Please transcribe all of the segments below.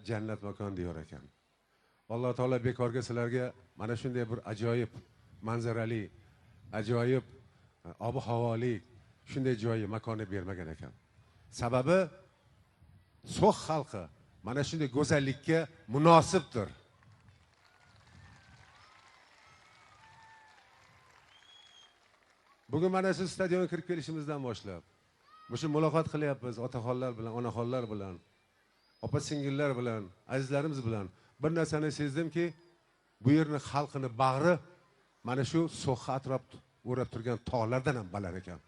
jannat makon diyor ekan. Alloh taolo bekorga sizlarga mana shunday bir ajoyib manzarali, ajoyib ob-havoli shunday joyi makonni bermagan ekan. Sababi So'x xalqi mana shunday go'zallikka munosibdir. Bugun mana shu stadionga kirib kelishimizdan boshlab shu muloqot qilyapmiz otaxonlar bilan, onaxonlar bilan, opa-singillar bilan, azizlarimiz bilan. Bir narsani sezdimki, bu yerni xalqini bag'ri mana shu So'x atrof o'rab turgan tog'lardan ham baland ekan.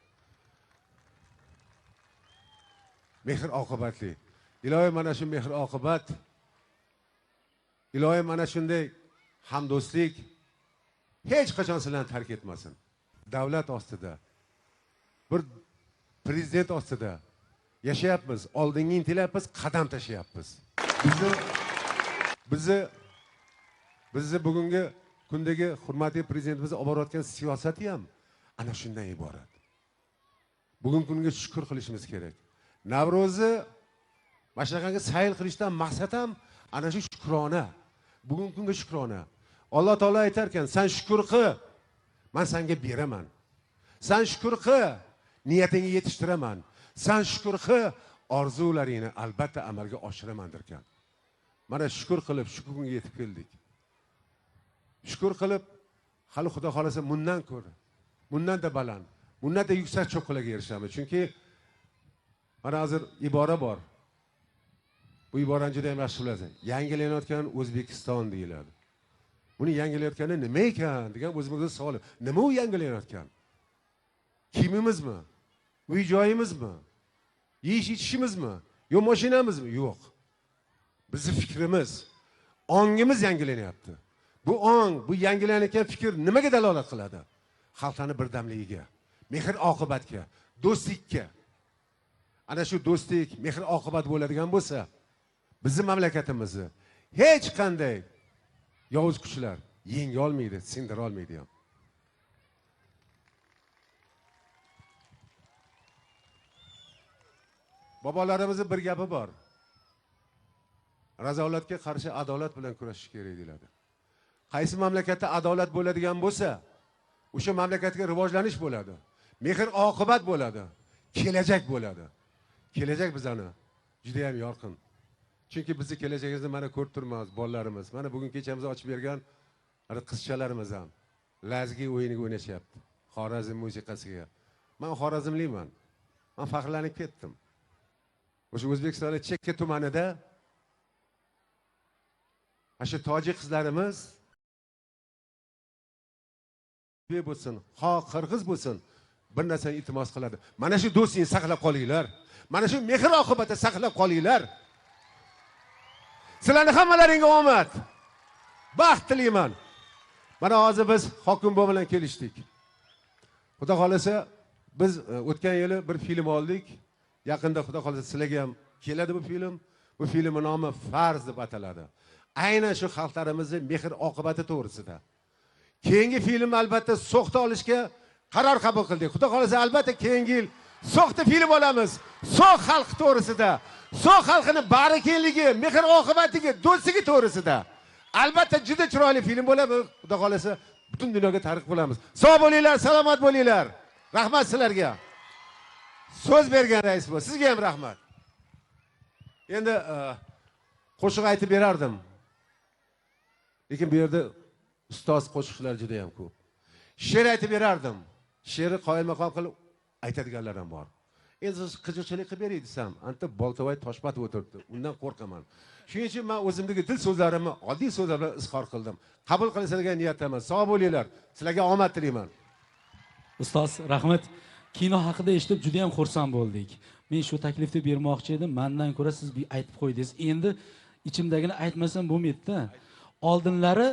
Mehr oqibatli. Iloyim mana shu mehr oqibat, iloyim mana shunday hamdo'stlik hech qachon sizlarni tark etmasin. Davlat ostida, bir prezident ostida yashayapmiz, oldinga intilyapmiz, qadam tashlayapmiz. Bizni bugungi kundagi hurmatli prezidentimiz olib borayotgan siyosati ham ana shundan iborat. Bugungi kunga shukr qilishimiz kerak. Navro'zni mashaqaga sayl qilishdan maqsad ham ana shu shukrona. Bugungi kunga shukrona. Alloh taolo aytar ekan, "Sen shukr qil, men senga beraman. Sen shukr qil, niyatingga yetishtiraman. Sen shukr qil, orzularingni albatta amalga oshiraman" derkan. Mana shukr qilib shu kunga yetib keldik. Shukr qilib, hali Xudo xolasa bundan ko'ra, bundan da baland, bundan da yuksak cho'qqilarga erishamiz. Chunki mana hozir ibora bor. Bu iborani juda ham yaxshi bilasiz. Yangilanayotgan O'zbekiston deyiladi. Buni yangilayotgani nima ekan degan o'zimizga savol. Nima u yangilanayotgan? Kimimizmi? Uy joyimizmi? Yeyish-ichishimizmi? Yo mashinamizmi? Yo'q. Bizning fikrimiz, ongimiz yangilanyapti. Bu ong, bu yangilanayotgan fikr nimaga dalolat qiladi? Xalqlarning birdamligiga, mehr oqibatga, do'stlikka. Ana shu do'stlik, mehr oqibat bo'ladigan bo'lsa, bizning mamlakatimizni hech qanday yovuz kuchlar yenga olmaydi, sindira olmaydi ham. Bobolarimizning bir gapi bor. Razolatga qarshi adolat bilan kurashish kerak deyiladi. Qaysi mamlakatda adolat bo'ladigan bo'lsa, o'sha mamlakatga rivojlanish bo'ladi. Mehr oqibat bo'ladi, kelajak bo'ladi. Kelajak bizani juda ham yorqin. Chunki bizni kelajagimizni mana ko'rib turamiz, bolalarimiz. Mana bugun kechamizni ochib bergan qizchalarimiz ham lazgi o'yiniga o'ynashyapti. Xorazm musiqasiga. Men xorazmliman. Men faxrlanib ketdim. O'sha O'zbekistonning chekka tumanida asha tojik qizlarimiz bo'lsin, qirg'iz bo'lsin, bir narsani iltimos qiladi. Mana shu do'stingizni saqlab qolinglar. Mana shu mehr oqibatini saqlab qolinglar. Sizlarning hammalaringga omad. Baxt tilayman. Mana hozir biz hokim bo'm bilan kelishdik. Xudo xolasa biz o'tgan yili bir film oldik. Yaqinda Xudo xolasa sizlarga ham keladi bu film. Bu filmning nomi Farz deb ataladi. Aynan shu xalqlarimizning mehr oqibati to'g'risida. Keyingi film albatta So'xda olishga qaror qabul qildik. Xudo xolasa albatta keyingi yil So'xda film olamiz. So'x xalqi to'g'risida, So'x xalqining barakenligi, mehr oqibatiga, do'stligi to'g'risida. Albatta juda chiroyli film bo'ladi. Xudo xolasa butun dunyoga targ'ib qilamiz. Sog' bo'linglar, salomat bo'linglar. Rahmat sizlarga. So'z bergan rais bu. Sizga ham rahmat. Endi qo'shiq aytib berardim. Lekin bu yerda ustoz qo'shiqchilar juda ham ko'p. She'r aytib berardim. She'rni qoyilmaqom qilib aytadiganlar ham bor. Endi siz qiziqchilik qilib beray desam, anta Boltovoy toshbatib o'tiribdi. Undan qo'rqaman. Shuning uchun men o'zimdagi dil so'zlarimni oddiy so'zlar bilan izhor qildim. Qabul qilinadigan niyatdaman. Sog' bo'linglar. Sizlarga omad tilayman. Ustoz, rahmat. Kino haqida eshitib juda ham xursand bo'ldik. Men shu taklifni bermoqchi edim. Mendan ko'ra siz bir aytib qo'ydingiz. Endi ichimdagini aytmasam bo'lmaydi-da. Oldinlari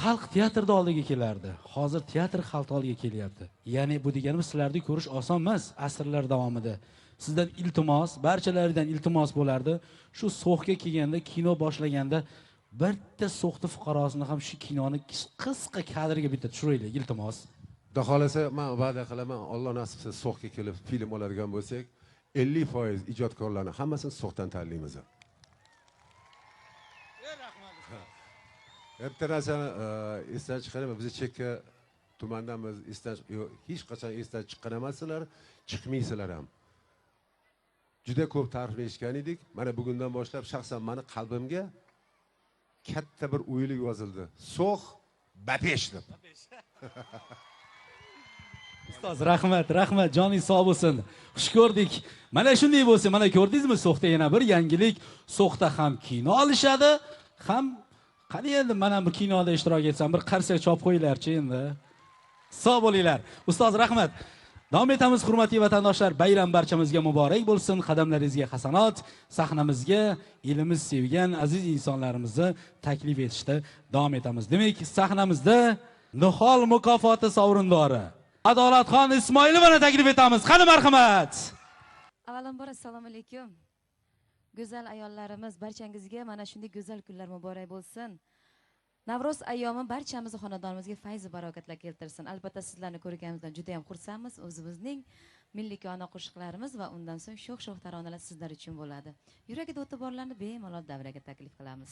xalq teatrda oldiga kelardi. Hozir teatr xalq oldiga kelyapti. Ya'ni bu deganimiz sizlarni ko'rish oson emas asrlar davomida. Sizdan iltimos, barchalaridan iltimos bo'lardi. Shu So'xga kelganda, kino boshlaganda bitta So'xda fuqarosini ham shu kinoni qisqa kadrga bitta tushiraylik, iltimos. Xudo xolasa men va'da qilaman, Alloh nasib qilsa So'xga kelib film oladigan bo'lsak, 50% ijodkorlarni hammasini So'xdan tanlaymiz. bitta narsani esdan chiqaraman. Biz chekka tumandamiz, hech qachon esdan chiqqan emassizlar, chiqmaysizlar ham. Juda ko'p ta'rif eshitgan edik. Mana bugundan boshlab shaxsan meni qalbimga katta bir o'ylik yozildi. So'x Bapesh deb. Ustoz, rahmat, joningiz sog' bo'lsin. Xush ko'rdik. Mana shunday bo'lsa, mana ko'rdingizmi, So'xda yana bir yangilik. So'xda ham kino olishadi, ham qani endi mana bu kinoda ishtirok etsam, bir qarsak chop qo'yinglar-chi endi. Sog' bo'linglar. Ustoz, rahmat. Davom etamiz, hurmatli vatandoshlar. Bayram barchamizga muborak bo'lsin. Qadamlaringizga hasanot. Sahnamizga elimiz sevgan aziz insonlarimizni taklif etishda davom etamiz. Demak, sahnamizda Nihol mukofoti sovrindori Adolatxon Ismoilovani taklif etamiz. Qani marhamat. Avvalambor assalomu alaykum. Go'zal ayollarimiz, barchangizga mana shunday go'zal kunlar muborak bo'lsin. Navro'z ayyomi barchamiz xonadonimizga fayz va barakatlar keltirsin. Albatta sizlarni ko'rganimizdan juda ham xursandmiz. O'zimizning milliy kino qo'shiqlarimiz va undan so'ng sho'x-sho'x taronalar sizlar uchun bo'ladi. Yuragida o'ti borlarni bemalol davraga taklif qilamiz.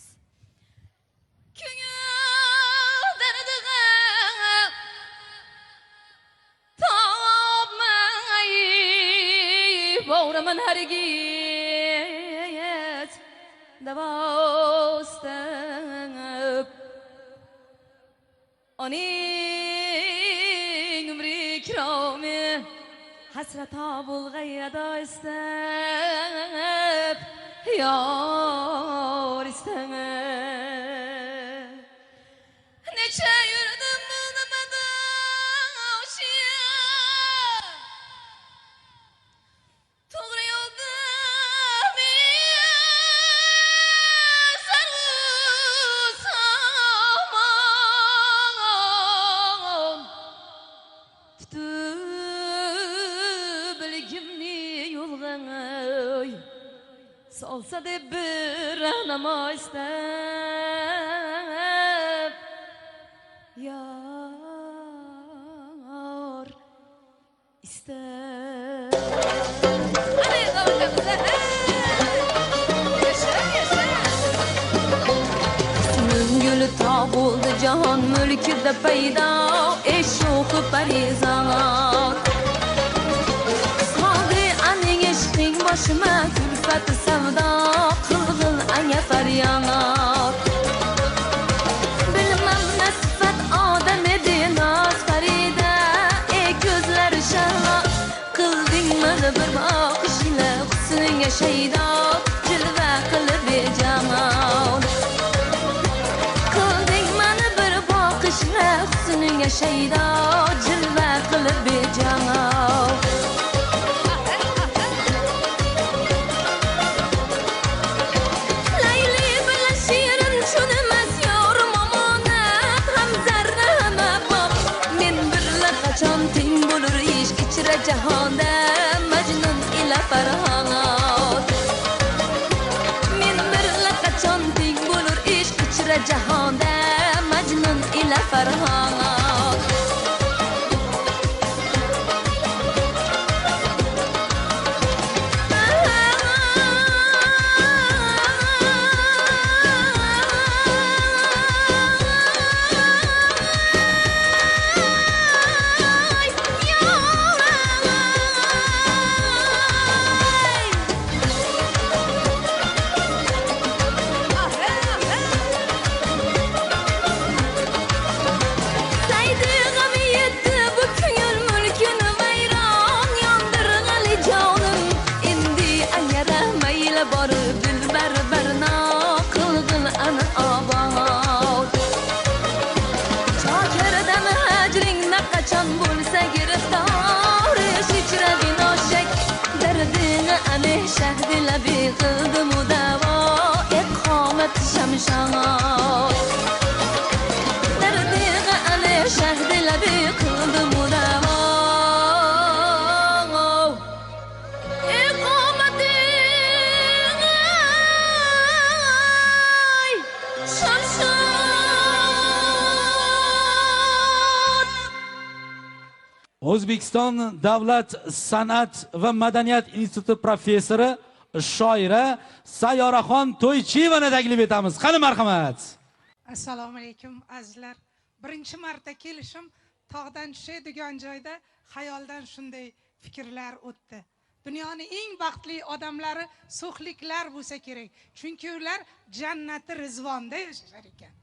Bo'raman hargiz davostab oning umri ikromi hasrata bulg'ayada istab yor istab necha yurdim nimada to'g'ri yo'lda olsa deb bir anama istab yor istab gülü ta buldu cahan mülküde peyda eşoku parizan saldı annen eşkin başıma külfet sevda kılgın ane feryanat bilmem ne sıfat adem edin az feride gözleri şerla kıldın bana bir bakış ile hüsnüne şeyda cilve kılıp bir canan kıldın bana bir bakış ile hüsnüne şeyda cilve kılıp bir canan cahanda Mecnun ile Ferhat min bir laqachon ting bo'lur ishq ichra jahonda Mecnun ile Ferhat شهد لبي قلب مداوى إقامة شمشات درديغ أنا شهد لبي قلب مداوى إقامة شمشات O'zbekiston Davlat san'at va madaniyat instituti professori shoira Sayyoraxon To'ychiyevani taklif etamiz. Qani marhamat. Assalomu alaykum azizlar. Birinchi marta kelishim tog'dan tushadigan joyda xayoldan shunday fikrlar o'tdi. Dunyoning eng baxtli odamlari so'xliklar bo'lsa kerak. Chunki ular jannati rizvonda yashar ekan.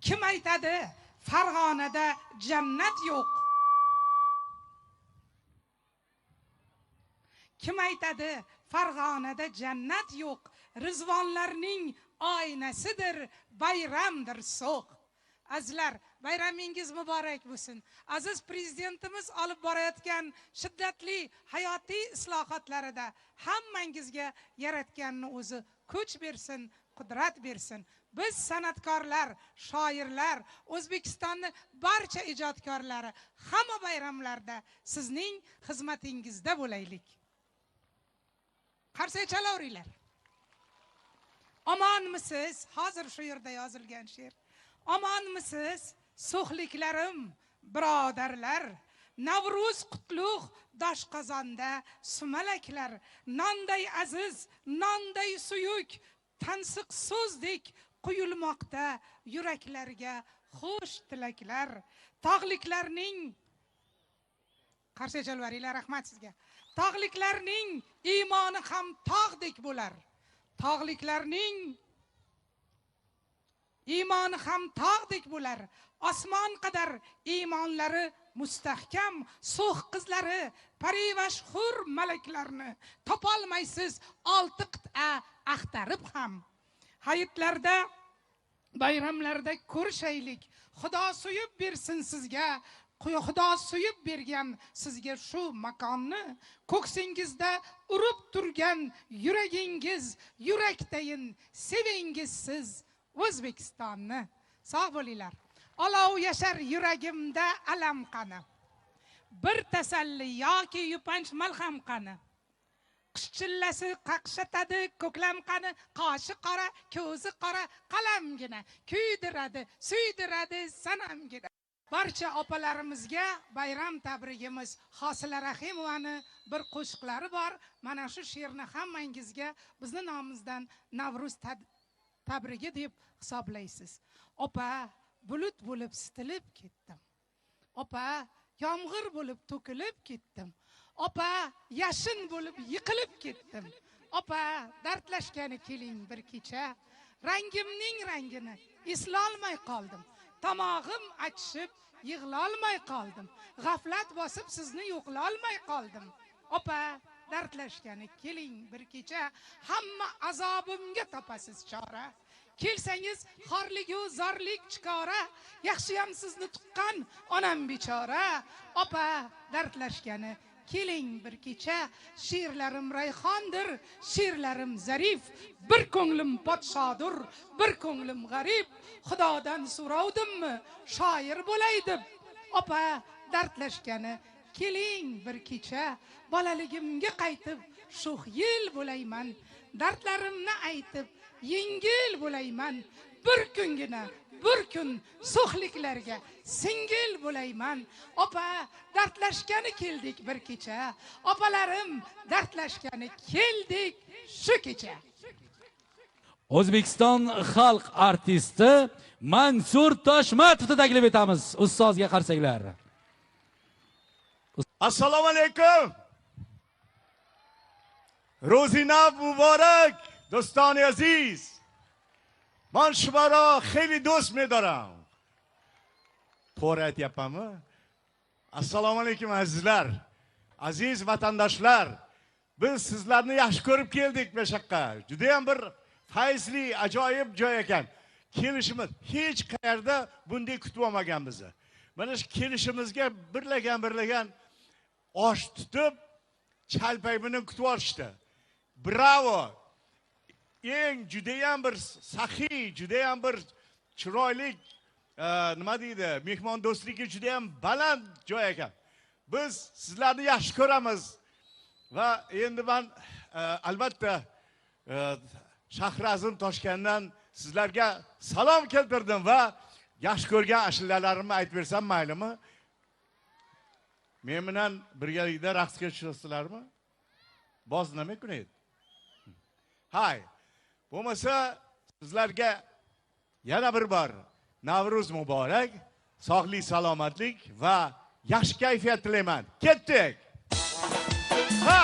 Kim aytadi, Farg'onada jannat yo'q? Kim aytadi, Farg'onada jannat yo'q? Rizvonlarning oynasidir, bayramdir so'q. Azizlar, bayramingiz muborak bo'lsin. Aziz prezidentimiz olib borayotgan shiddatli hayotiy islohotlarida hammangizga yaratganni o'zi kuch bersin, qudrat bersin. Biz san'atkorlar, shoirlar, O'zbekistonning barcha ijodkorlari hamma bayramlarda sizning xizmatingizda bo'laylik. Qarsak chalaveringlar. Omonmisiz? Hozir shu yerda yozilgan she'r. Omonmisiz, so'xliklarim, birodarlar? Navruz qutlug' doshqozonda sumalaklar, nonday aziz, nonday suyuk, tansiq so'zdek quyulmoqda yuraklarga xush tilaklar. Tog'liklarning qarshi chalvaringlar, rahmat sizga. Tog'liklarning iymoni ham tog'dek bo'lar. Tog'liklarning iymoni ham tog'dek bo'lar. Osmon qadar iymonlari mustahkam, so'x qizlari, parivash hur malaklarni topolmaysiz olti qit'a axtarib ham. Hayitlarda, bayramlarda ko'rishaylik. Xudo suyib bersin sizga. Xudo suyib bergan sizga shu makonni, ko'ksingizda urib turgan yuragingiz, yurakdayin sevingiz siz O'zbekistonni. Sog' bo'linglar. Olov yashar yuragimda alam qani. Bir tasalli yoki yupanch malham qani. Qishchillasi qaqshatadi ko'klam qani, qoshi qora, ko'zi qora, qalamgina kuydiradi, suydiradi sanamgina. Barcha opalarimizga bayram tabrigimiz. Hosila Rahimovani bir qo'shiqlari bor. Mana shu she'rni hammangizga bizni nomimizdan Navruz tabrigi deb hisoblaysiz. Opa, bulut bo'lib sitilib ketdim. Opa, yomg'ir bo'lib to'kilib ketdim. Opa, yashin bo'lib yiqilib ketdim. Opa, dardlashgani keling bir kecha. Rangimning rangini eslolmay qoldim. Tomog'im achishib, yig'lolmay qoldim. G'aflat bosib sizni yo'qlolmay qoldim. Opa, dardlashgani keling bir kecha. Hamma azobimga topasiz chora. Kelsangiz xorligu zorlik chikora. Yaxshiyam sizni tuqqan onam bechora. Opa, dardlashgani keling bir kecha. She'rlarim rayhondir, she'rlarim zarif. Bir ko'nglim podshodir, bir ko'nglim g'arib. Xudodan so'rovdimmi, shoir bo'lay deb. Opa, dardlashgani keling bir kecha. Bolaligimga qaytib, sho'x yil bo'layman. Dardlarimni aytib, yengil bo'layman. Bir kungina, bir kun so'xliklarga singil bo'layman. Opa, dardlashgani keldik bir kecha. Opalarim, dardlashgani keldik shu kecha. O'zbekiston xalq artisti Mansur Toshmatovni taklif etamiz. Ustozga qarsaklar. Assalomu alaykum. Ro'zinav muborak, do'stoni aziz. من شما را خیلی دوست می‌دارم. to'g'ri aytyapmanmi? Assalomu alaykum azizlar. Aziz vatandoshlar, biz sizlarni yaxshi ko'rib keldik Beshaqqa. Juda ham bir fayzli, ajoyib joy ekan. Kelishimiz hech qayerda bunday kutib olmaganmiz. Mana shu kelishimizga birlagan osh tutib, chalpay bilan kutib olishdi. Bravo! Eng juda ham bir saxiy, juda ham bir chiroyli, nima deydi, mehmondo'stligi juda ham baland joy ekan. Biz sizlarni yaxshi ko'ramiz va endi men albatta Shahrazim Toshkentdan sizlarga salom keltirdim va yaxshi ko'rgan ashulalarimni aytib bersam maylimi? Men bilan birgalikda raqsga tushasizlarmi? Boz nima kunaydi? hay bo'lmasa sizlarga yana bir bor Navruz muborak, sog'lik, salomatlik va yaxshi kayfiyat tilayman. Ketdik. Ha!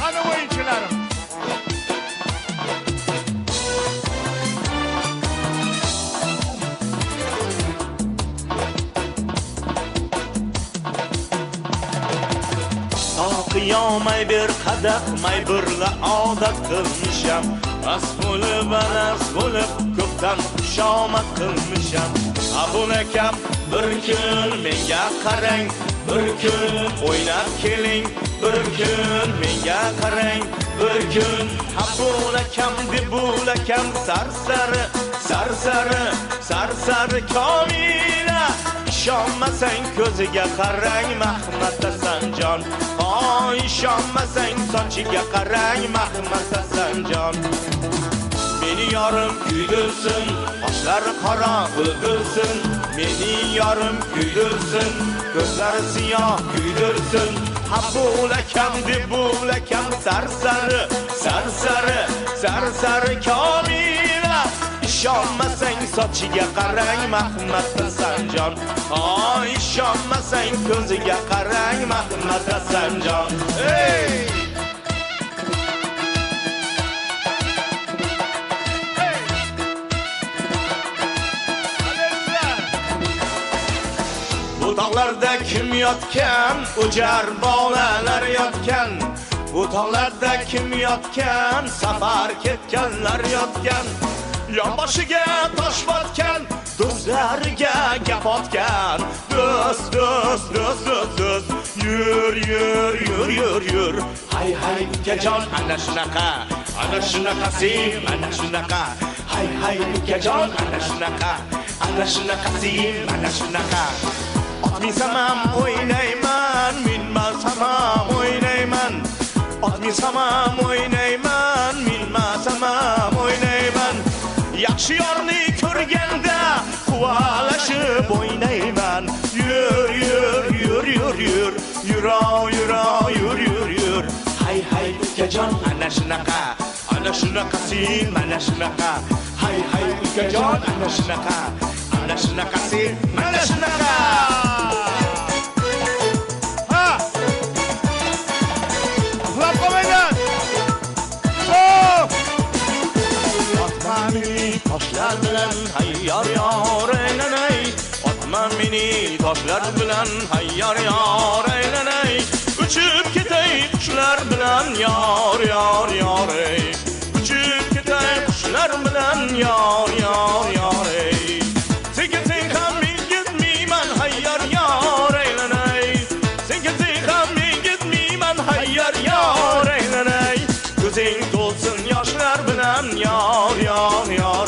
Qani o'yinchilarim? Qiyomay bir qadah may birla odat qilmisham. As bo'lib ko'pdan xushomad qilmisham. Abul akam bir kun menga qarang, bir kun o'ynab keling, bir kun menga qarang, bir kun Abul akam debul akam sarsari komila. İşonmasang ko'ziga qarang Mahmad Hasanjon. İşonmasang sochiga qarang Mahmad Hasanjon. Meni yorim kuydirsin, qoshlari qora o'ldirsin. Meni yorim kuydirsin, ko'zlari siyoh kuydirsin. Abul akam debul akam sarsari komila. İşonmasang sochiga qarang Mahmad Hasanjon. İşonmasang ko'ziga qarang Mahmad Hasanjon. Hey! Bu tog'larda kim yotgan? O'jar bolalar yotgan. Bu tog'larda kim yotgan? Safar ketganlar yotgan. Yonboshiga tosh botgan, do'stlariga gap otgan. Do'st, yur. Hay ukajon, ana shunaqa sim, ana shunaqa. Hay ukajon, ana shunaqa sim, ana shunaqa. Otminsam ham o'ynayman, minmasam ham o'ynayman. Otminsam ham o'ynayman, minmasam ham o'ynayman. Yaxshi yorni ko'rganda quvalashib o'ynayman. Yur. Hay ukajon, ana shunaqa sim, ana shunaqa. Hay ukajon, ana shunaqa sim, ana shunaqa. Ha! Uxlab qolmanglar. Otma meni toshlar bilan hayyor aylanay. Otma meni toshlar bilan hayyor aylanay. Uchib ketay qushlar bilan yor ey. Uchib ketay qushlar bilan yor ey. Senga ham men ketmayman hayyor aylanay. Senga ham men ketmayman hayyor aylanay. Ko'zing to'lsin yoshlar bilan yor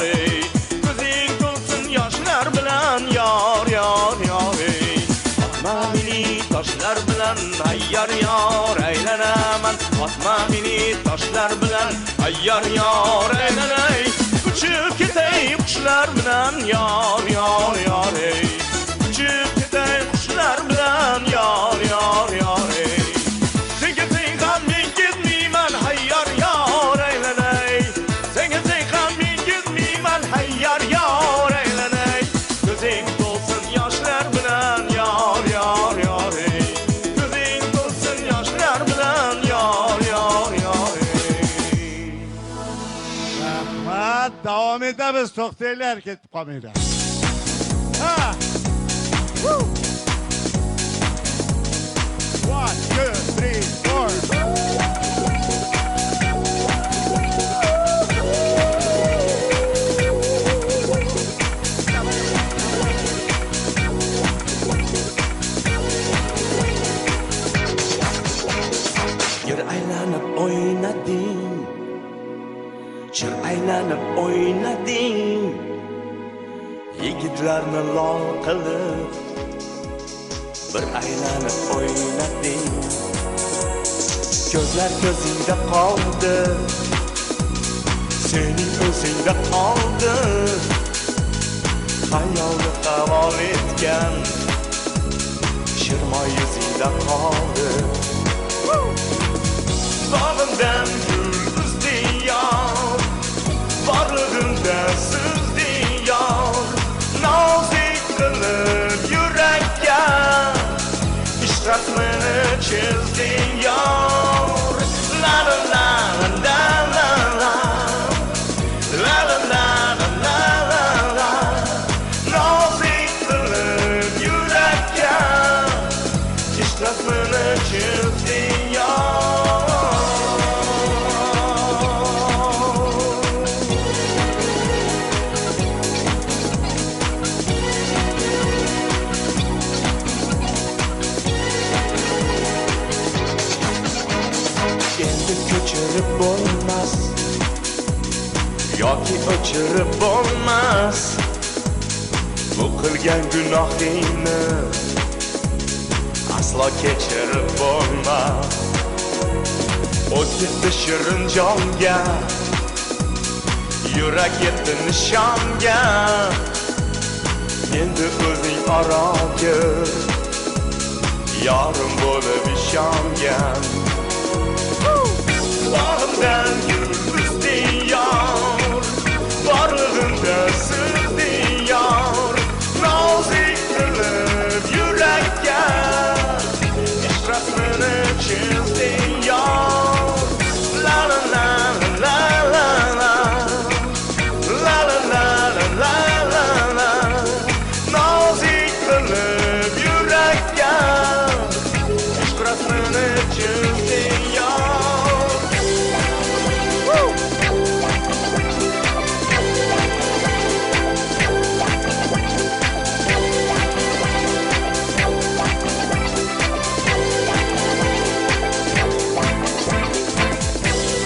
ey. Ko'zing to'lsin yoshlar bilan yor ey. Otma meni toshlar bilan hayyor aylanaman. Otma meni toshlar bilan hayyor aylanay. Uchib ketay qushlar bilan yor ey. Uchib ketay qushlar bilan yor ey. Senga ham men ketmayman hayyor aylanay. Senga ham men ketmayman hayyor aylanay. Ko'zing to'lsin yoshlar bilan yor ey. Ko'zing to'lsin yoshlar bilan yor ey. Rahmat, davom etamiz. To'xtanglar, ketib qolmanglar. Ha! Woo! 1, 2, 3, 4. Yer aylanib o'ynading, shir aylanib o'ynading. Yigitlarni lol qilib bir aylanib o'ynading. Ko'zlar ko'zingda qoldi, sening o'zingda qoldi. Xayolni havol etgan shirmoy yuzingda qoldi. Bağımdan gül üzdün yar, varlığında sızdın yar. Nazik kılıp yürekке, işratmını çizdin yar. La la la la la la, la la la la la la. Nazik kılıp yürekке, işratmını çizdin yar. Endi ko'chirib bo'lmas yoki o'chirib bo'lmas bu qilgan gunohingni aslo kechirib bo'lmas. O't ketdi shirin jonga, yurak yetdi nishonga. Endi o'zing oro ko'r, yorim bo'lib ishongan. Bağımdan gül üzdün yar, varlığında sızdın yar. Nazik kılıp yürekке, işratmını çizdin yar. La la la la la la, la la la la la la. Nazik kılıp yürekке, işratmını çizdin yar.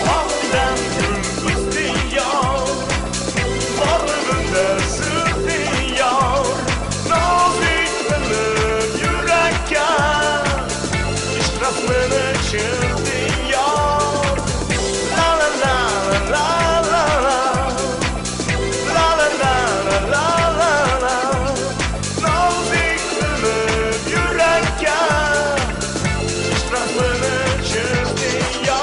Bağımdan gül üzdün yar, varlığında sızdın yar. Nazik kılıp yürekке, işratmını çizdin yar. La la la la la la, la la la la la la. Nazik kılıp yürekке, işratmını çizdin yar.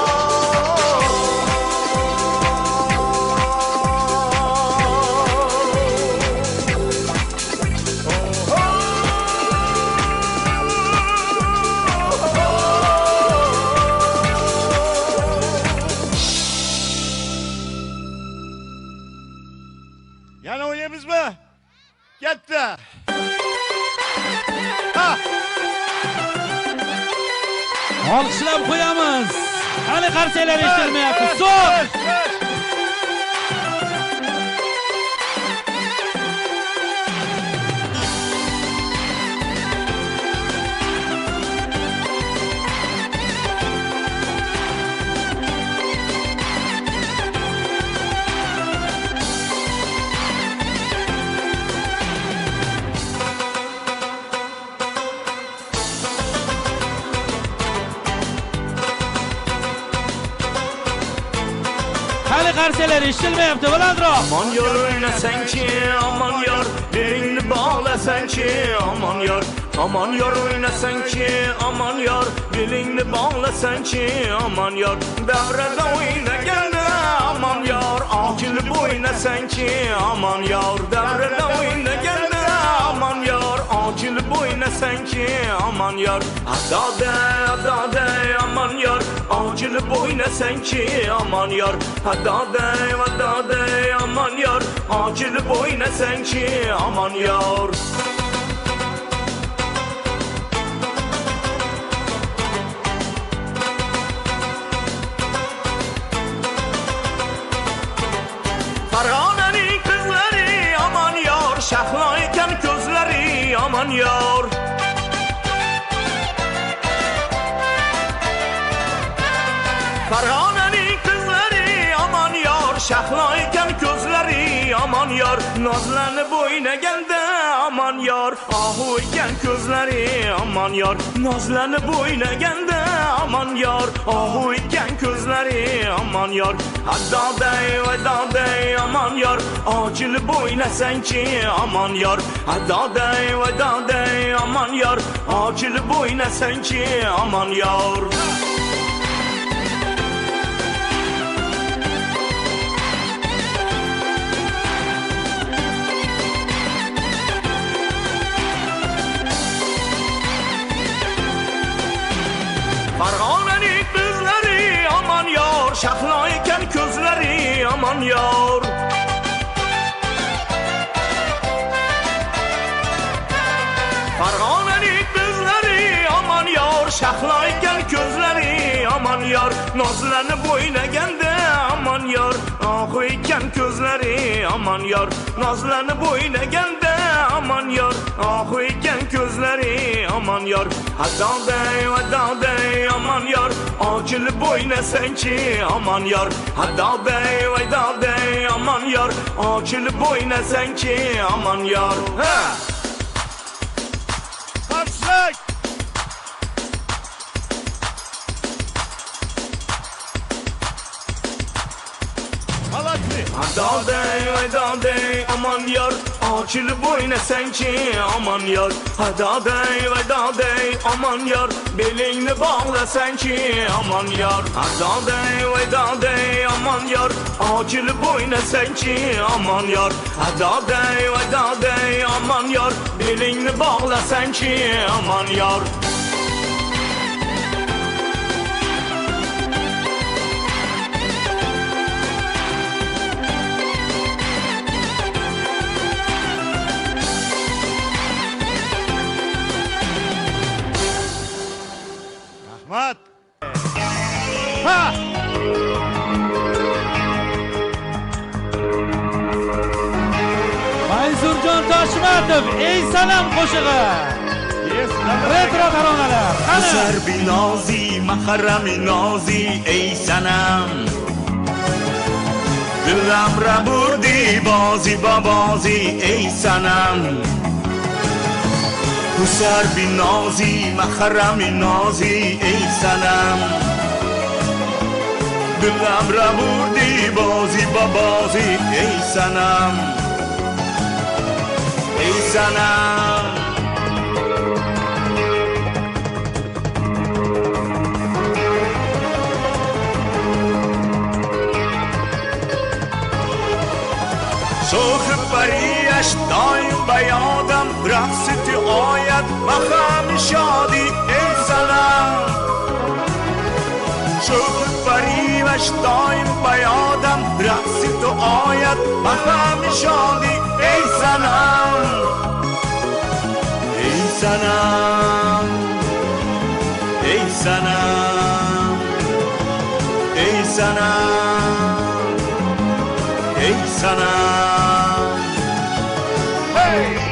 Yana o'ynaymizmi? Katta. Ha! Olqishlab qo'yamiz. Qani qarsaklar eshitilmayapti. So'z. Qani qarsaklar eshitilmayapti. Balandroq. Aman yor o'ynasanchi, aman yor, belingni bog'lasanchi, aman yor. Aman yor o'ynasanchi, aman yor, belingni bog'lasanchi, aman yor. Davrada o'ynaganda, aman yor, ochilib o'ynasanchi, aman yor. Davrada o'ynaganda, aman yor, ochilib o'ynasanchi, aman yor. Adada, adada, aman yor, ochilib o'ynasanchi, aman yor. Adada, adada, aman yor, ochilib o'ynasanchi, aman yor. Farg'onaning qizlari aman yor, shahlo ekan ko'zlari aman yor. Farg'onaning qizlari aman yor, shahlo ekan ko'zlari aman yor. Nozlanib o'ynaganda aman yor, ohu ekan ko'zlari aman yor. Nozlanib o'ynaganda aman yor, ohu ekan ko'zlari aman yor. Addaday vadaday aman yor, ochilib o'ynasanchi aman yor. Addaday vadaday aman yor, ochilib o'ynasanchi aman yor. aman yor. Farg'onaning bizlari aman yor, shahloygan ko'zlari aman yor, nozlanib o'ynaganda aman yor, ohu ekan ko'zlari aman yor, nozlanib o'ynaganda aman yor, ohu ekan ko'zlari aman yor, hadoday vadoday aman yor, ochilib o'ynasangchi aman yor, hadoday vadoday aman yor, ochilib o'ynasangchi aman yor. Ha! Qarsak! Malatli! Hadoday vadoday aman yor, ochilib o'ynasangchi aman yor, hadoday vadoday aman yor, belingni bog'lasangchi aman yor, hadoday vadoday aman yor, ochilib o'ynasangchi aman yor, hadoday vadoday aman yor, belingni bog'lasangchi aman yor. Rahmat. Ha! Mansurjon Toshmatov, ey sanam qo'shig'i. Yes, Retro taronalar. Qani? Sarbi nozi, maharami nozi, ey sanam. Dilam raburdi, bozi babozi, ey sanam. Sarbi nozi, maharami nozi, ey sanam. Dilam raburdi, bozi babozi, ey sanam. Ey sanam. Shoh pariyash doim bayodam, raqsi oyat maham shodi ey sanam. Shoh pariyash doim bayodam, raqsi oyat maham shodi ey sanam. Ey sanam. Ey sanam. Ey sanam. Ey sanam. Hey!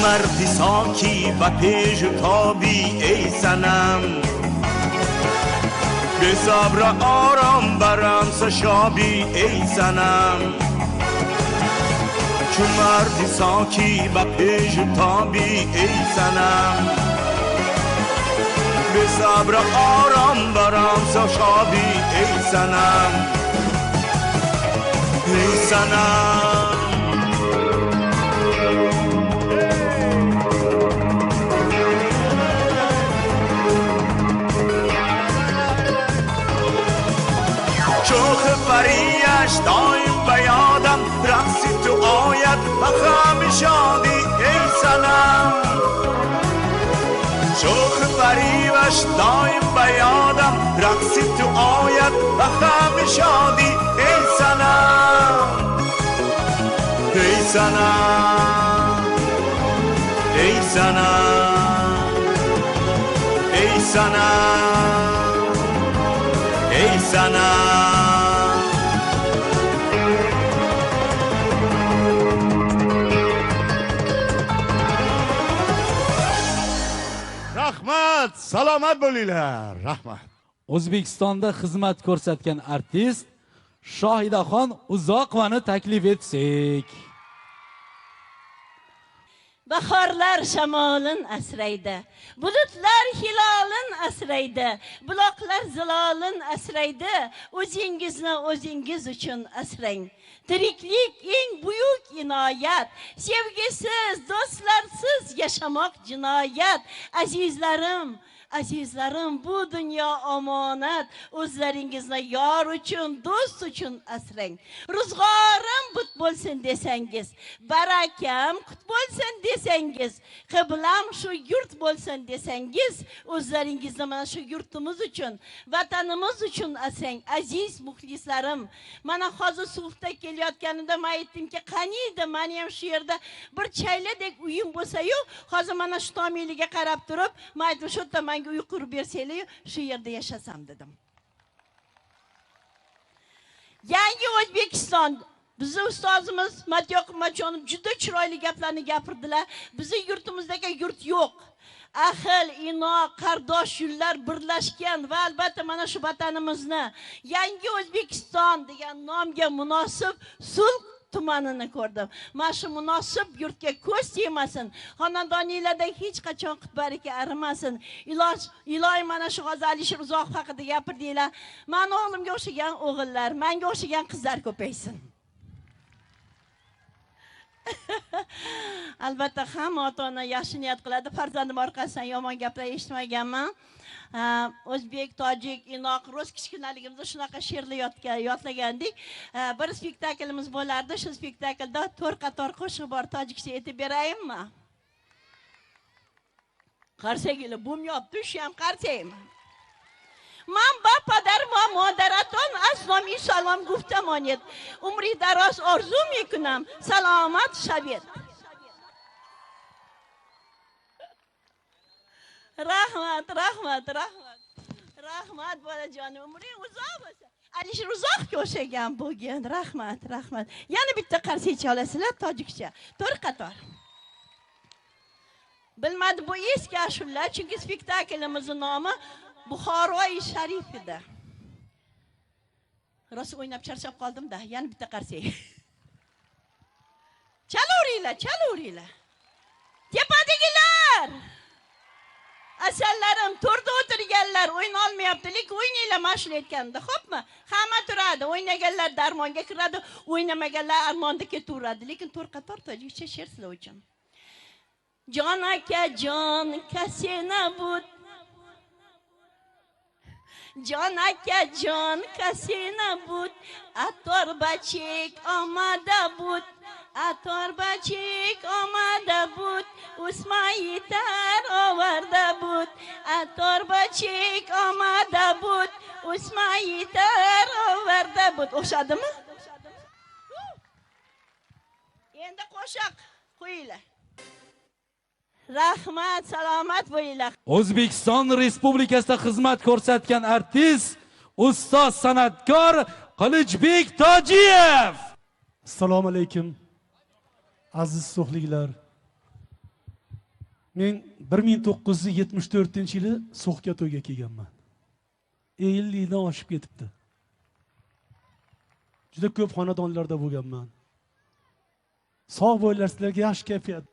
مرد ساکی و پیش تابی ای سنم، به صبر آرام برم سشابی ای سنم. چون مرد ساکی و پیش تابی ای سنم، به صبر آرام برم سشابی ای سنم. ای سنم. شوخ پریش دایم بیادم، رقصی تو آید و خم شادی ای سنم. شوخ پریش دایم بیادم، رقصی تو آید و خم شادی ای سنم. ای سنم. ای سنم. ای سنم. ای سنم. Rahmat, salomat bo'linglar. Rahmat. O'zbekistonda xizmat ko'rsatgan artist Shohidaxon Uzoqovani taklif etsak. bahorlar shamolin asraydi, bulutlar hilolin asraydi, buloqlar zilolin asraydi. O'zingizni o'zingiz uchun asrang. Tiriklik eng buyuk inoyat, sevgisiz, do'stlarsiz yashamoq jinoyat. Azizlarim, bu dunyo omonat, o'zlaringizni yor uchun, do'st uchun asrang. Ro'zg'orim but bo'lsin desangiz, barakam qut bo'lsin desangiz, qiblam shu yurt bo'lsin desangiz, o'zlaringizni mana shu yurtimiz uchun, vatanimiz uchun asrang. Aziz muxlislarim, mana hozir suvda kelayotganimda men aytdimki, qaniydi meni ham shu yerda bir chayladek uyim bo'lsa-yu, hozir mana shu tomiliga qarab turib, men aytdim, shu yerda menga uy qurib bersanglar, shu yerda yashasam dedim. Yangi O'zbekiston, bizni ustozimiz Matyoqub Matchonov juda chiroyli gaplarni gapirdilar. Bizni yurtimizdagi yurt yo'q. Ahil, inoq, qardosh yurtlar birlashgan va albatta mana shu vatanimizni Yangi O'zbekiston degan nomga munosib sulh tumanini ko'rdim. Mana shu munosib yurtga ko'z tegmasin. Xonadoninglarda hech qachon qutbaraka arimasin. Iloy mana shu hozir Alisher Uzoqov haqida gapirdinglar. Meni o'g'limga o'xshagan o'g'illar, menga o'xshagan qizlar ko'paysin. Albatta hamma ota-ona yaxshi niyat qiladi. Farzandim orqasidan yomon gaplar eshitmaganman. O'zbek, tojik, inoq, rus kichkinaligimizda shunaqa she'rlar yodlagandik. Bir spektaklimiz bo'lardi. Shu spektaklda 4 qator qo'shiq bor. Tojikcha aytib berayimmi? Qarsaginglar bumyapti, shu ham qarsaymi? من با پدر و مادرتان از نامی سلام گفتمانید. عمری دراز آرزو میکنم. سلامت شوید. رحمت بالا جان عمری uzoq bo'lsin. Alisher Uzoqovga o'xshagan bo'lgan. Rahmat. Yana bitta qarshi chalasizlar tojikcha. 4 qator. Bilmadi bu eski ashulalar, chunki spektaklimizning nomi Buxoroy Sharif edi. Rosa o'ynab charchab qoldim-da, yana bitta qarshi. Chalaveringlar. Tepadagilar. Asallarim, to'rda o'tirganlar o'yin olmayapti, lekin o'ynanglar mashg'ul etganda, xo'pmi? Hamma turadi, o'ynaganlar darmonga kiradi, o'ynamaganlar armonda ketaveradi, lekin to'rt qator tojikcha she'r sizlar uchun. Jon aka, jon kasena bud. Jon aka, jon kasena bud. Ator bachik omada bud. Ator bachik omada bud. Usmayitar ovarda bud. Ator bachik omada bud. Usmayitar ovarda bud. O'xshadimi? Endi qo'shiq qo'yinglar. Rahmat, salomat bo'linglar. O'zbekiston Respublikasida xizmat ko'rsatgan artist, ustoz san'atkor Qilichbek Tojiyev. Assalomu alaykum. Aziz so'xliklar. Men 1974-yili So'xga to'yga kelganman. 50 dan oshib ketibdi. Juda ko'p xonadonlarda bo'lganman. Sog' bo'linglar, sizlarga yaxshi kayfiyat.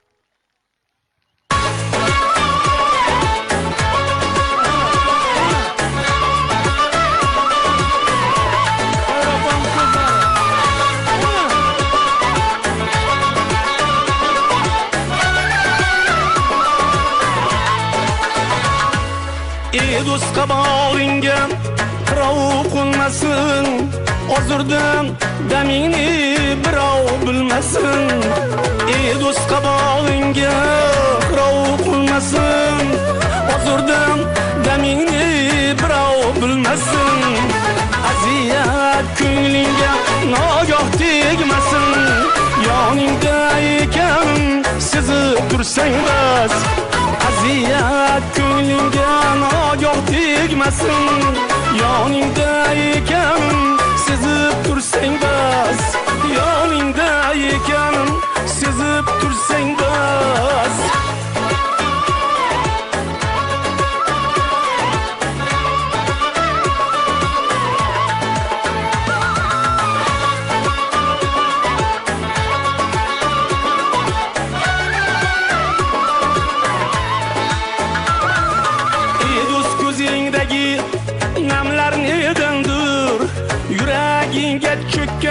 Ey do'st qaboringga qirov qo'nmasin, hozirdan damingni birov bilmasin. Ey do'st qaboringga qirov qo'nmasin, hozirdan damingni birov bilmasin. Aziyat ko'nglingga nogoh tegmasin, yoningda ekan sezib tursang bas. Aziyat ko'nglingga nogoh tegmasin, yoningda ekan sezib tursang bas. Yoningda ekan sezib tursang bas.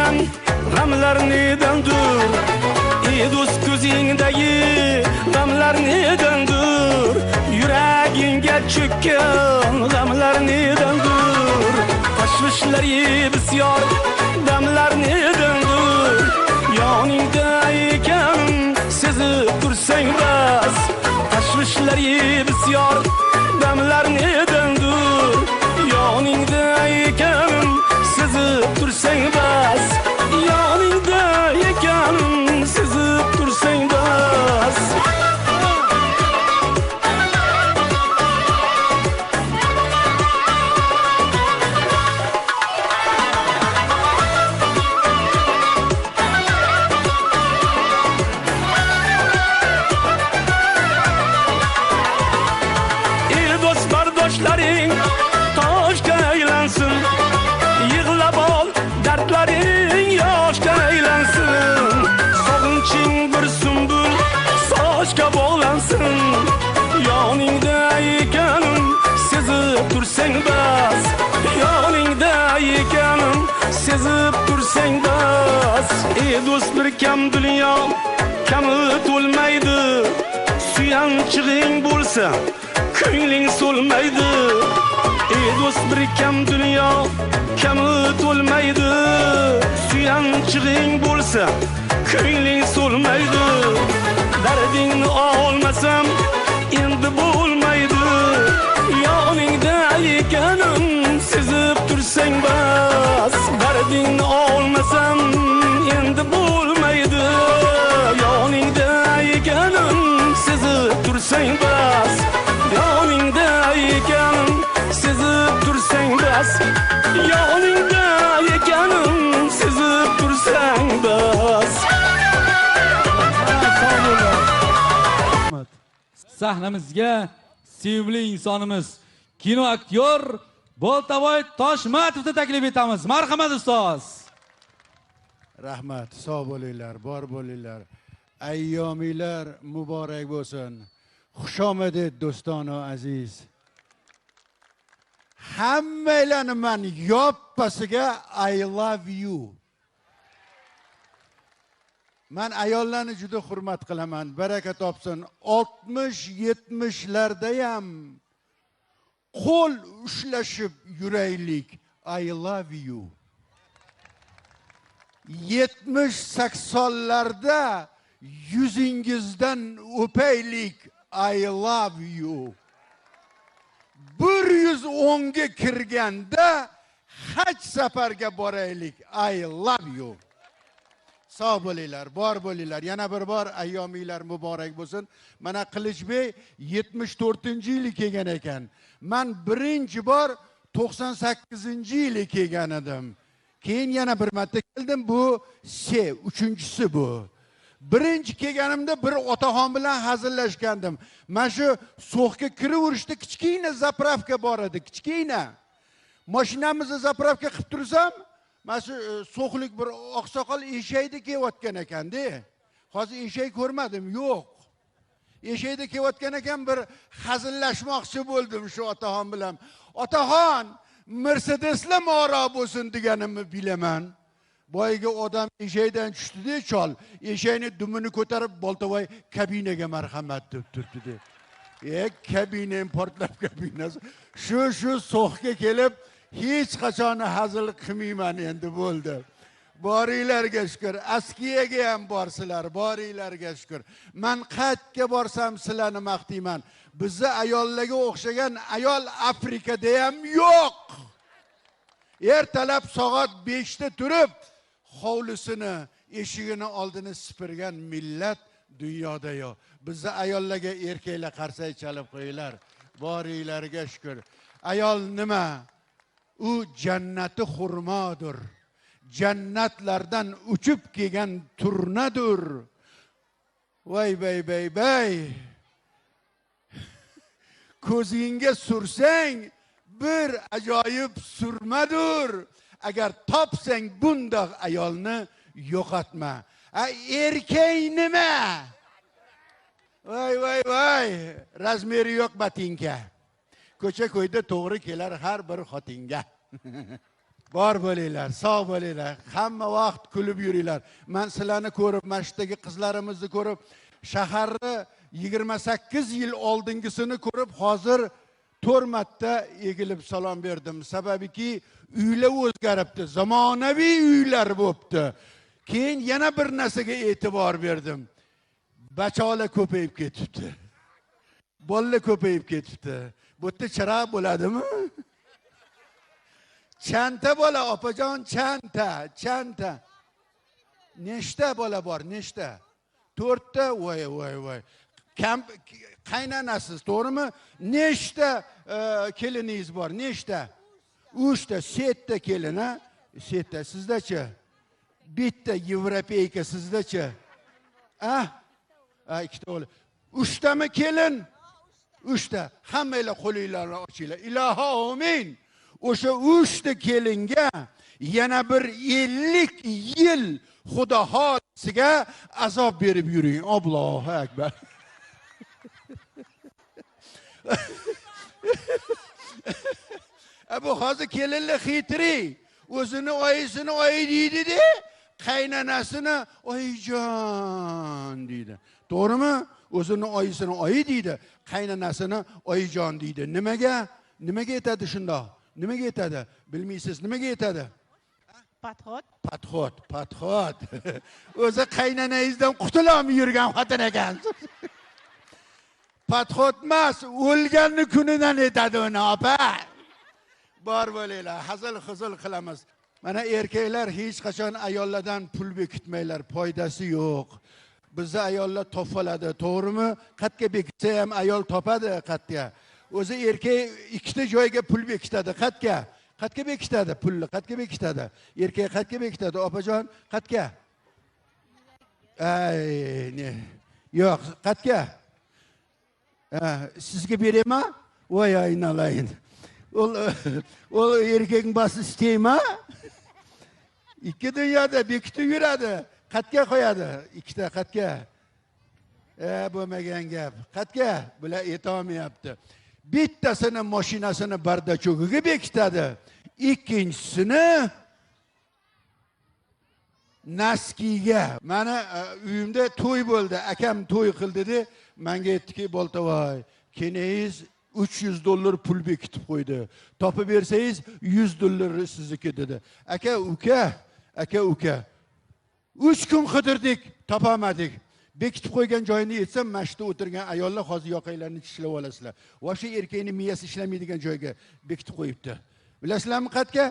yurgan g'amlar nedandir? Ey do'st ko'zingdagi g'amlar nedandir? Yuragingga cho'kkan g'amlar nedandir? Tashvishlari bisyor damlar nedandir? Yoningda ekan sezib tursang bas. Tashvishlari bisyor damlar nedandir? Yoningda ekan sezib tursang bas. Yoningda ekan sezib tursang bas. Bardoshlaring toshga aylansin, yig'lab ol dardlaring yoshga aylansin. Sog'inching bir sumbul sochga bog'lansin. Yoningda ekanim sezib tursang bas. Yoningda ekanim sezib tursang bas. Ey do'st, bir kam dunyo kami to'lmaydi. Suyanchig'ing bo'lsa ko'ngling so'lmaydi. Ey do'st, bir kam dunyo kami to'lmaydi. Suyanchig'ing bo'lsa ko'ngling so'lmaydi. Dardingni olmasam endi bo'lmaydi. Yoningda ekanim sezib tursang bas. Dardingni olmasam endi bo'lmaydi. Yoningda ekanim sezib tursang bas. Yoningda ekanim sezib tursang bas. Yoningda ekanim sezib tursang bas. Sahnamizga sevimli insonimiz, kino aktyor Boltavoy Toshmatovni taklif etamiz. Marhamat ustoz. Rahmat, sog' bo'linglar, bor bo'linglar. Ayyominglar muborak bo'lsin. Xushomaded do'stona aziz. Hammanglarni men yoppasiga I love you. Men ayollarni juda hurmat qilaman. Baraka topsin. 60-70larda ham qo'l ushlashib yuraylik. I love you. 70-80larda yuzingizdan o'paylik. I love you. 110 ga kirganda haj safarga boraylik. I love you. Sog' bo'linglar, bor bo'linglar. Yana bir bor ayyominglar muborak bo'lsin. Mana Qilichbey 74-yili kelgan ekan. Men birinchi bor 98-yili kelgan edim. Keyin yana bir marta keldim. Bu uchinchisi bu. Birinchi kelganimda bir otaxon bilan hazillashgandim. Mana shu so'xga kiraverishda kichkina zapravka bor edi, kichkina. Mashinamizni zapravka qilib tursam, mana shu so'xlik bir oqsoqol eshakda kelayotgan ekan-da. Hozir eshak ko'rmadim, yo'q. Eshakda kelayotgan ekan, bir hazillashmoqchi bo'ldim shu otaxon bilan. Otaxon, Mercedeslar mora bo'lsin deganimni bilaman. Boyga odam eshakdan tushdi-da, chol. Eshakni dumini ko'tarib Boltavoy kabinaga marhamat deb turdi-da. Kabinam portlab kabinasi. Shu so'xga kelib hech qachon hazil qilmayman endi bo'ldi. Boringlarga shukr. Askiyaga ham borsizlar, boringlarga shukr. Men qayerga borsam sizlarni maqtayman. Bizning ayollarga o'xshagan ayol Afrikada ham yo'q. Ertalab soat 5 da turib, hovlisini, eshigini oldini sipirgan millat dunyoda yo'q. Bizning ayollarga erkaklar qarsak chalib qo'yinglar. Boringlarga shukr. Ayol nima? U jannati xurmodir. Jannatlardan uchib kelgan turnadir. Voy bay. Ko'zingga sursang bir ajoyib surmadir. Agar topsang bundoq ayolni yo'qotma. Erkak nima? Voy. Razmeri yo'q batinka. Ko'cha-ko'yda to'g'ri kelar har bir xotinga. Bor bo'linglar, sog' bo'linglar. Hamma vaqt kulib yuringlar. Men sizlarni ko'rib, masjiddagi qizlarimizni ko'rib, shaharni 28 yil oldingisini ko'rib, hozir 4 marta egilib salom berdim. Sababiki uylar o'zgaribdi, zamonaviy uylar bo'libdi. Keyin yana bir narsaga e'tibor berdim. Bacholar ko'payib ketibdi. Bolalar ko'payib ketibdi. Bu yerda chiroq bo'ladimi? Chanta bola, opajon, chanta. Nechta bola bor, nechta? 4 ta, voy. Qaynanasiz, to'g'rimi? Nechta keliningiz bor, nechta? 3 ta, 7 ta kelin, ha? 7 ta, sizdachi? Bitta Yevropeyka sizdachi? Ha? 2 ta o'g'il. 3 tami kelin? 3 ta. Hammanglar qo'linglarni ochinglar. Iloho, amin. O'sha 3 ta kelinga yana bir 50 yil Xudo xolisiga azob berib yuring. Allohu akbar. Bu hozir kelinlar xitri. O'zini oyisini oyi deydi-de, qaynanasini oyijon deydi. To'g'rimi? O'zini oyisini oyi deydi, qaynanasini oyijon deydi. Nimaga? Nimaga aytadi shundoq? Nimaga aytadi? Bilmaysiz, nimaga aytadi? Pathot. O'zi qaynanangizdan qutulolmay yurgan xotin ekansiz. Pathot emas, o'lganni kunidan aytadi uni, opa. Bor bo'linglar, hazil qilamiz. Mana erkaklar hech qachon ayollardan pul bekitmanglar, foydasi yo'q. Bizda ayollar topoladi, to'g'rimi? Qatga bekitsa ham ayol topadi qatga. O'zi erkak ikkita joyga pul bekitadi, qatga bekitadi, pulni qatga bekitadi. Erkak qatga bekitadi, opajon, qatga. Ne? Yo'q, qatga. Sizga beraman? Voy aynalayin. Ol erkekning basi isteymi? Ikki dunyoda bekitib yuradi. Qatga qo'yadi, ikkita qatga. Bo'lmagan gap. Qatga bular aytolmayapti. Bittasini mashinasini bardacho'giga bekitadi. Ikkinchisini naskiga. Mana uyimda to'y bo'ldi. Akam to'y qildi-da, menga aytdiki, "Boltavoy, kelingiz $300 pul bekitib qo'ydi. Topib bersangiz $100 sizniki" dedi. Aka, uka. 3 kun qidirdik, topamadik. Bekitib qo'ygan joyini aytsam, mashda o'tirgan ayollar hozir yoqanglarni tishlab olasizlar. O'sha erkakning miyasi ishlamaydigan joyga bekitib qo'yibdi. Bilasizlarmi qatga?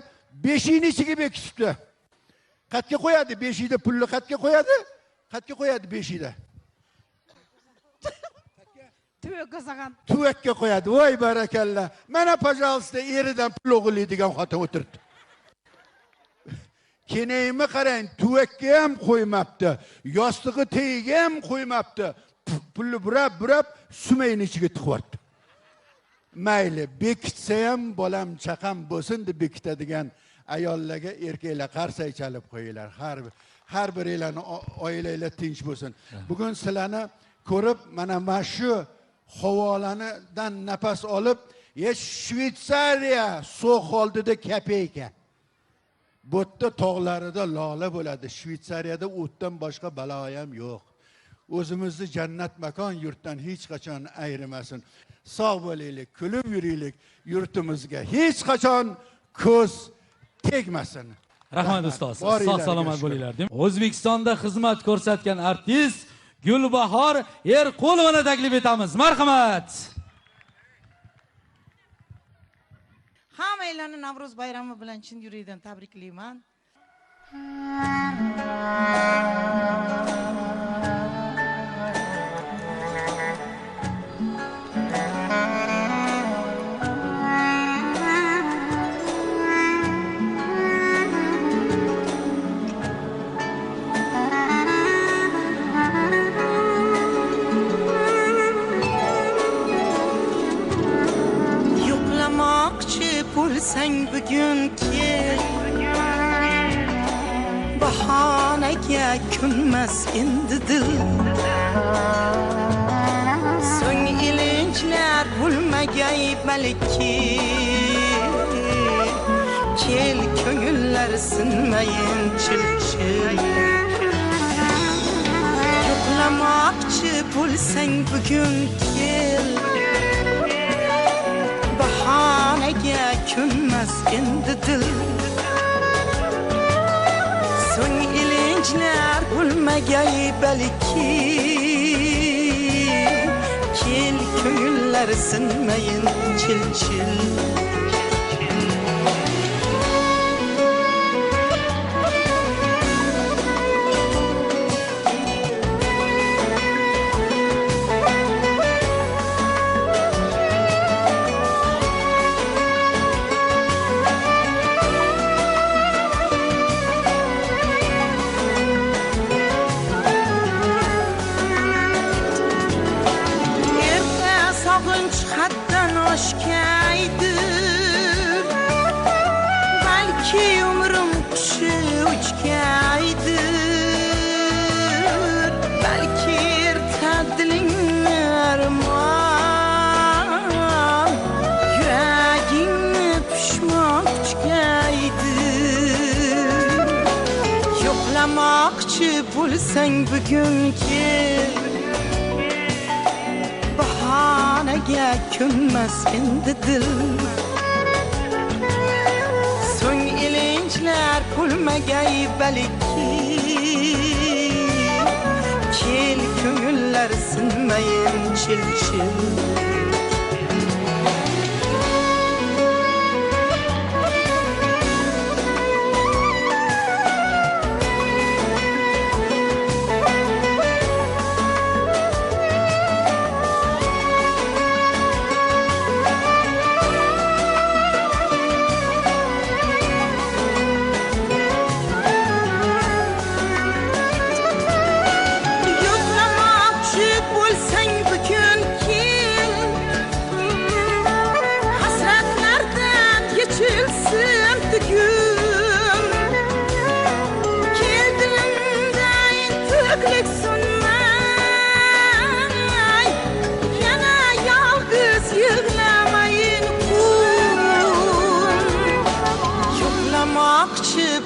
Beshining ichiga bekitibdi. Qatga qo'yadi, beshida pulni qatga qo'yadi? Qatga qo'yadi beshida. Tuvakka qo'yadi. Voy barakalla. Mana pожалуйста, eridan pul o'g'irlaydigan xotin o'tirdi. Kenaymi qarang, tuvakka ham qo'ymabdi. Yostig'i tegiga ham qo'ymabdi. Pulni burab sumayning ichiga tiqibdi. Mayli, bekitsa ham bolam chaqam bo'lsin deb bekitadigan ayollarga erkaklar qarsak chalib qo'yinglar. Har biringlarni oilanglar tinch bo'lsin. Bugun sizlarni ko'rib, mana shu havolanidan nafas olib, Shvetsariya so'q oldida kapeyka. Bu yerda tog'larida lola bo'ladi. Shvetsariyada o'tdan boshqa balo ham yo'q. O'zimizni jannat makon yurtdan hech qachon ayrimasin. Sog' bo'laylik, kulib yuraylik, yurtimizga hech qachon ko'z tegmasin. Rahmat ustoz. Sog' salomat bo'linglar. O'zbekistonda xizmat ko'rsatgan artist Gulbahor Erqulovani taklif etamiz. Marhamat. Hammanglarni Navro'z bayrami bilan chin yurakdan tabriklayman. Bo'lsang bugun kel, bahonaga kunmas endi dil. So'ng ilinjlar bo'lmagay balki, kel ko'ngil ko'ngillar sinmayin chil-chil. Yo'qlamoqchi bo'lsang bugun kel, bahonaga ko'nmas endi dil. So'ng ilinjlar bo'lmagay balki, kel ko'ngillar sinmayin chil-chil. Belki umrum kuşu uçkaydır, belki ertedilin arman, yüreğini pişmak uçkaydır. Yoklamakçı bulsan bugünkü, bahanege könmez endi dil. So'ng ilinjlar kulmagay balki, kel ko'ngillar sinmayin chil-chil.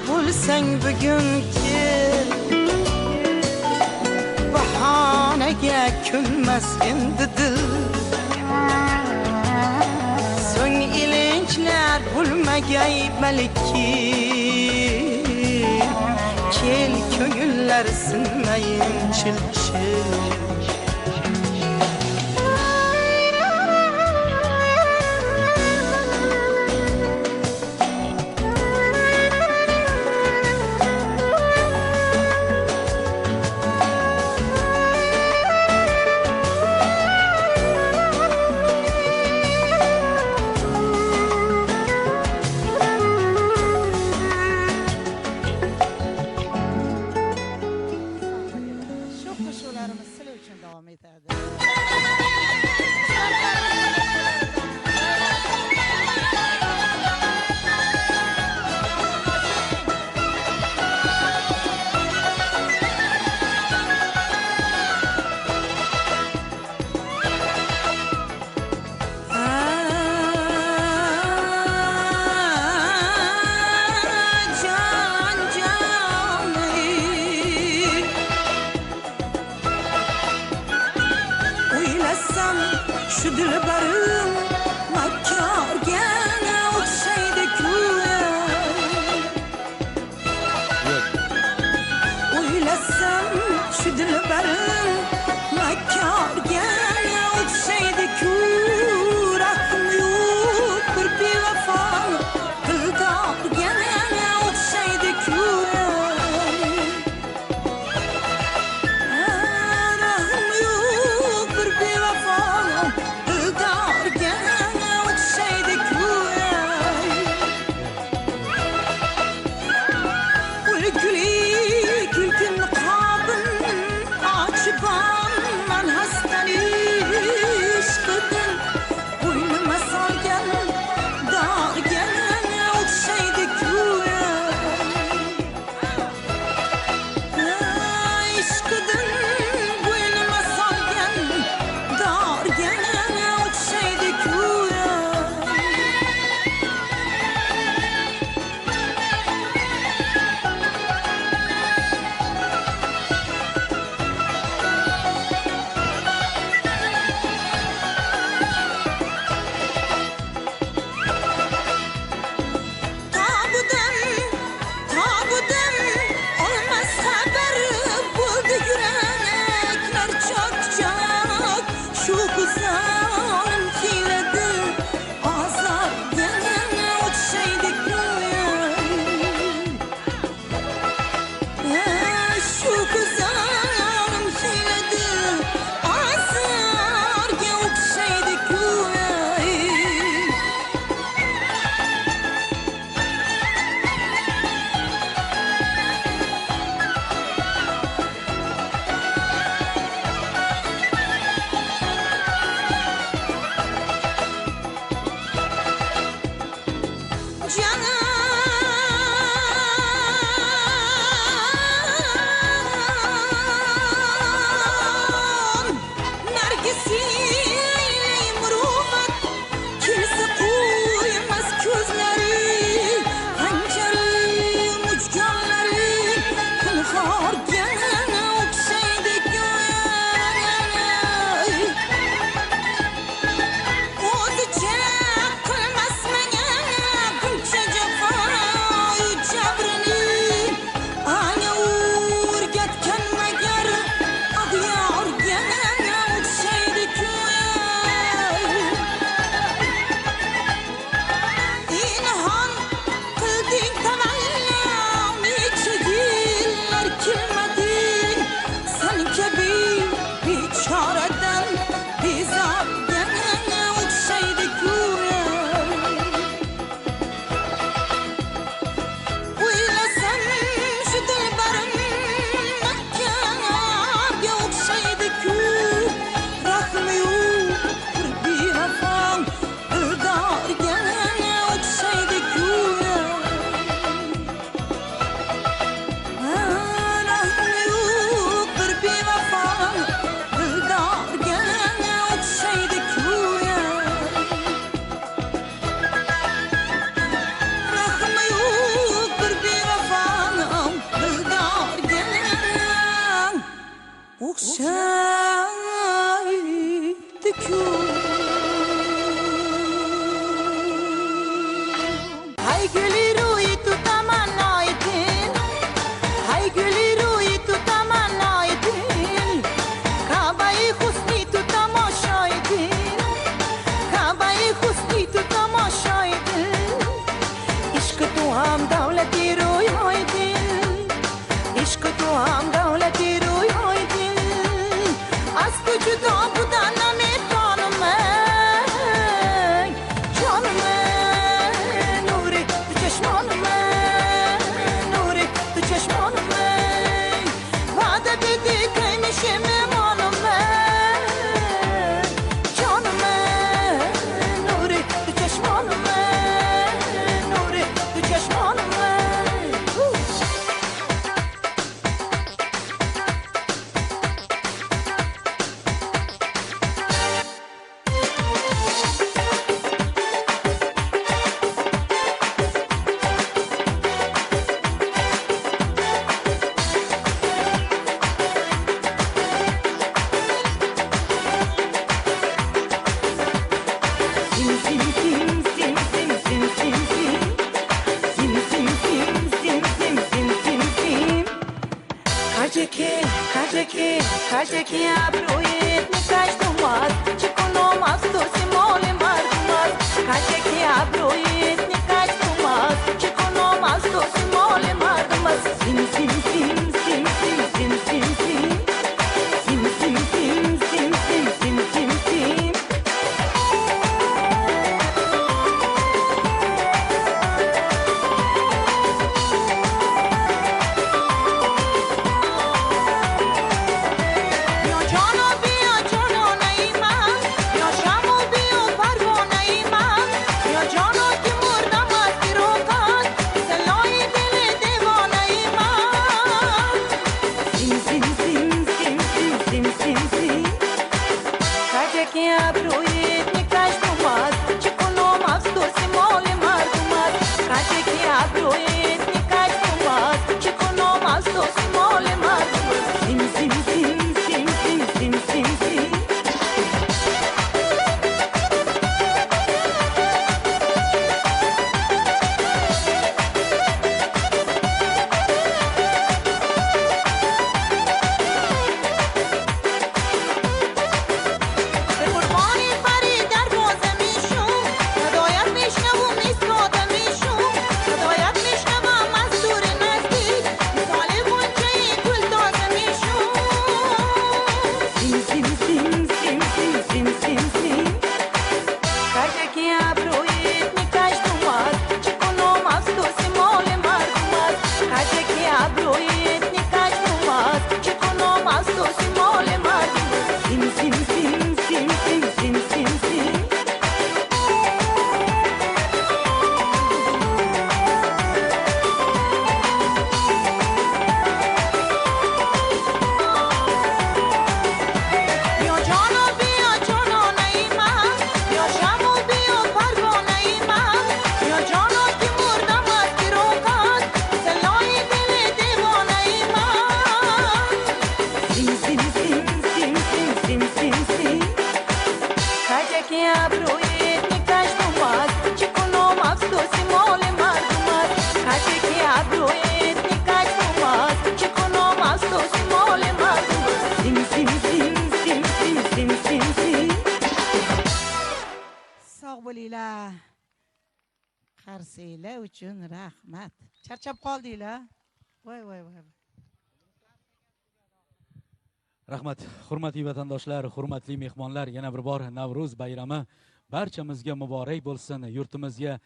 Bulsan bugünkü, bahanege könmez endi dil. So'ng ilinjlar bulmagay balki, kel ko'ngillar sinmayin chil-chil. Şu dilberim makkar gene uçsaydı güya. Uylasam şu dilberim makkar gene uçsaydı güya. Rahım yok bir bevefa, kıldar gene uçsaydı güya. Rahım yok bir bevefa, Gülkün kabın açıpan, man hastane o'xshaydi-ku. Hay guli ro'yi tutaman oydin, hay guli ro'yi tutaman oydin, Ka'bai husni tu tomoshoydin, Ka'bai husni tu tomoshoydin, ishq tu ham davlati ro'yoydin, ishq tu ham davlati ro'yoydin, az ku judo budan nametronman, jonim nuri tu chashmonim, nuri tu chashmonim, va'da dedi qaymishi memonim, jonim nuri tu chashmonim, nuri tu chashmonim. Каждый обрует, не каждый мат, чекунома в стосе моле маргумат. Каждый обрует, не каждый мат, чекунома в стосе моле маргумат. Сим, сим, сим, сим, сим, сим, сим, сим, сим, сим, сим, сим, сим, сим, сим, сим. bo'linglar. Qarsiylar uchun rahmat. Charchab qoldinglar. Voy voy voy. Rahmat, hurmatli vatandoshlar, hurmatli mehmonlar, yana bir bor Navro'z bayrami barchamizga muborak bo'lsin, yurtimizga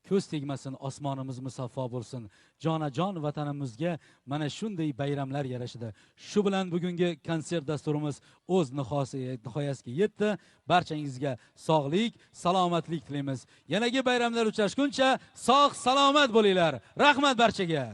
ko'z tegmasin, osmonimiz musaffo bo'lsin. Jonajon vatanimizga mana shunday bayramlar yarashadi. Shu bilan bugungi konsert dasturimiz o'z nihoyasiga yetdi. Barchangizga sog'lik, salomatlik tilaymiz. Yanagi bayramlar uchrashguncha sog' salomat bo'linglar. Rahmat barchaga.